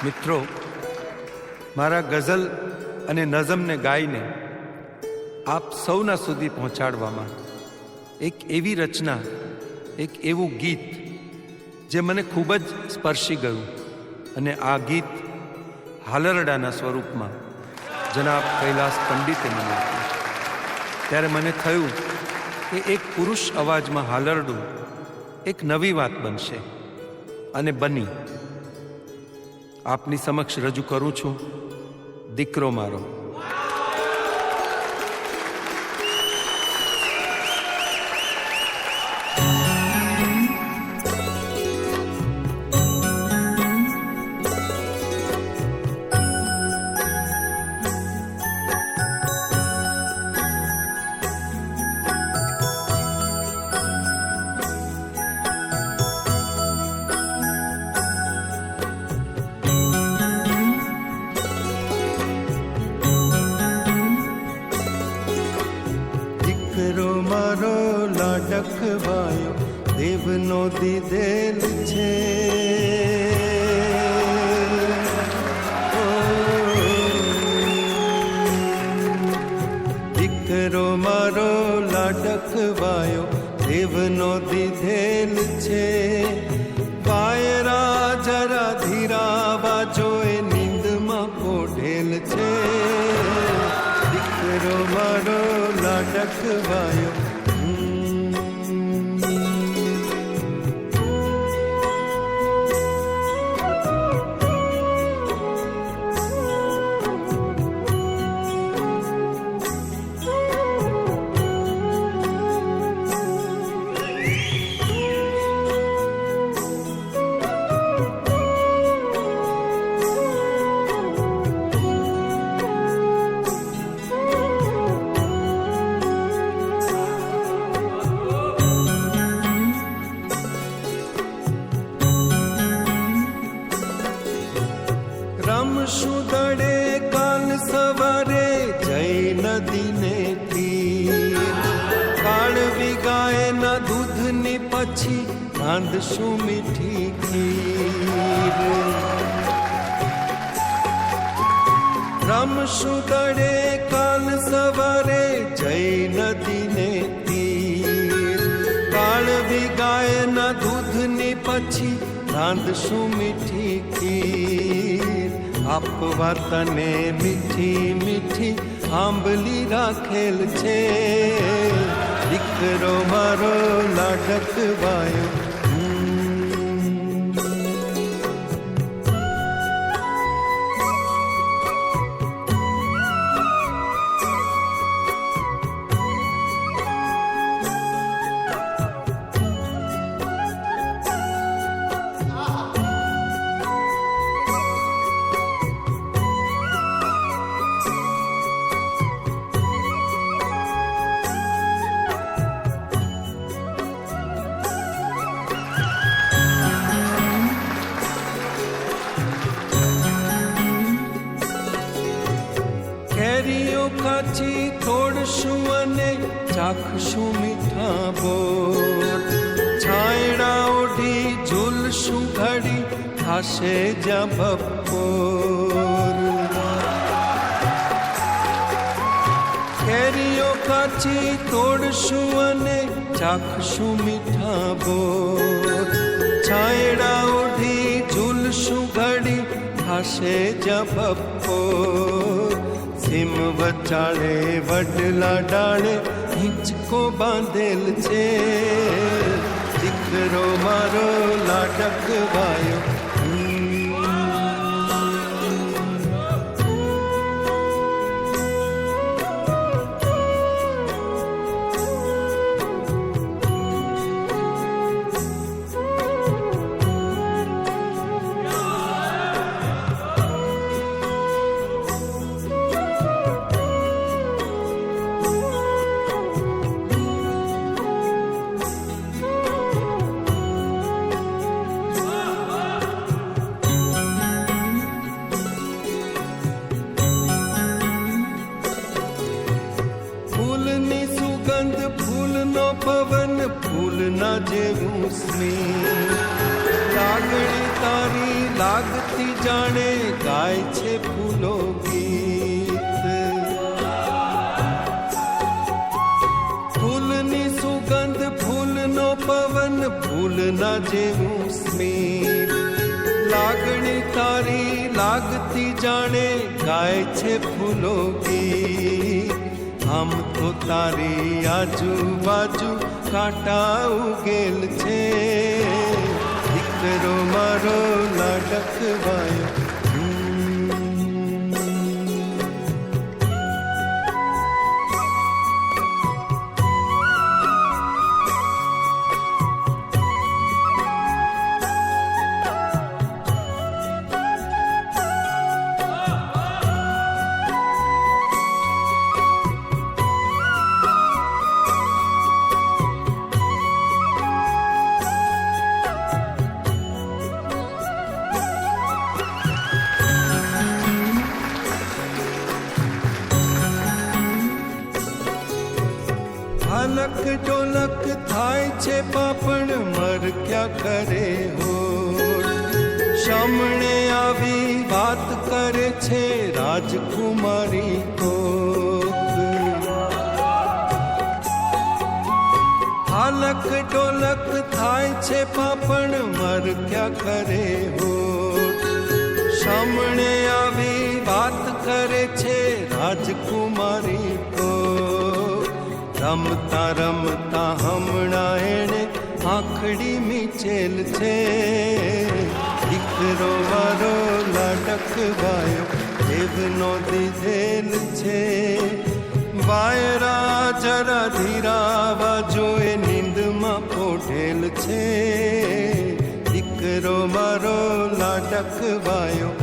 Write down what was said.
મિત્રો, મારા ગઝલ અને નઝમને ગાઈને આપ સૌના સુધી પહોંચાડવામાં એક એવી રચના, એક એવું ગીત જે મને ખૂબ જ સ્પર્શી ગયું, અને આ ગીત હાલરડાના સ્વરૂપમાં જનાબ કૈલાસ પંડિતે મને આપ્યું. ત્યારે મને થયું કે એક પુરુષ અવાજમાં હાલરડું એક નવી વાત બનશે, અને બની. આપની સમક્ષ રજૂ કરું છું દીકરો મારો. દીકરો મારો લાડકવાયો દેવનો દીધેલ છે. દીકરો મારો લાડકવાયો દેવનો દીધેલ છે. વાયરા જરા ધીરાવા જોએ નીંદમાં પોઢેલ છે. દીકરો મારો લાડકવાયો રમશું દડે કાલ સવારે જઈ નદીને તીર. કાળવી ગાયના દૂધની પછી રાંધશું મીઠી ખીર. રમશું દડે કાલ સવારે જઈ નદીને તીર. કાળવી ગાયના દૂધની પછી રાંધશું મીઠી ખીર. આપવા તને મીઠી મીઠી આંબલી રાખેલ છે. દીકરો મારો લાડકવાયો કેરીઓ કાચી તોડશું અને ચાખશું મીઠા બોર. છાયડા ઓઢી ઝૂલશું ઘડી થાશે જ્યાં બપોર. કેરીઓ કાચી તોડશું અને ચાખશું મીઠા બોર. છાયડા ઓઢી ઝૂલશું ઘડી થાશે જ્યાં બપોર. સીમ વચાળે વડલા ડાળે હિંચકો બાંધેલ છે. દીકરો મારો લાડકવાયો પવન ફૂલના જેવું સ્નેહ. લાગણી તારી લાગતી જાણે ગાય છે ફૂલો ગીત. ફૂલની સુગંધ, ફૂલનો પવન, ફૂલના જેવું સ્મિત. લાગણી તારી લાગતી જાણે ગાય છે ફૂલો ગીત. આમ તો તારી આજુબાજુ કાંટા ઉગેલ છે. દીકરો મારો લાડકવાયો. હાલક ડોલક થાય છે પાપણ, મરક્યા કરે હોઠ. સામણે આવી વાત કરે છે રાજકુમારી કોક. હાલક ડોલક થાય છે પાપણ, મરક્યા કરે હોઠ. સામણે આવી વાત કરે છે રાજકુમારી કોક. રમતા રમતા હમણાં એણે આંખડી મીચેલ છે. દીકરો મારો લાડકવાયો દેવનો દીધેલ છે. વાયરા જરા ધીરાવા જોએ નીંદમાં પોઢેલ છે. દીકરો મારો લાડકવાયો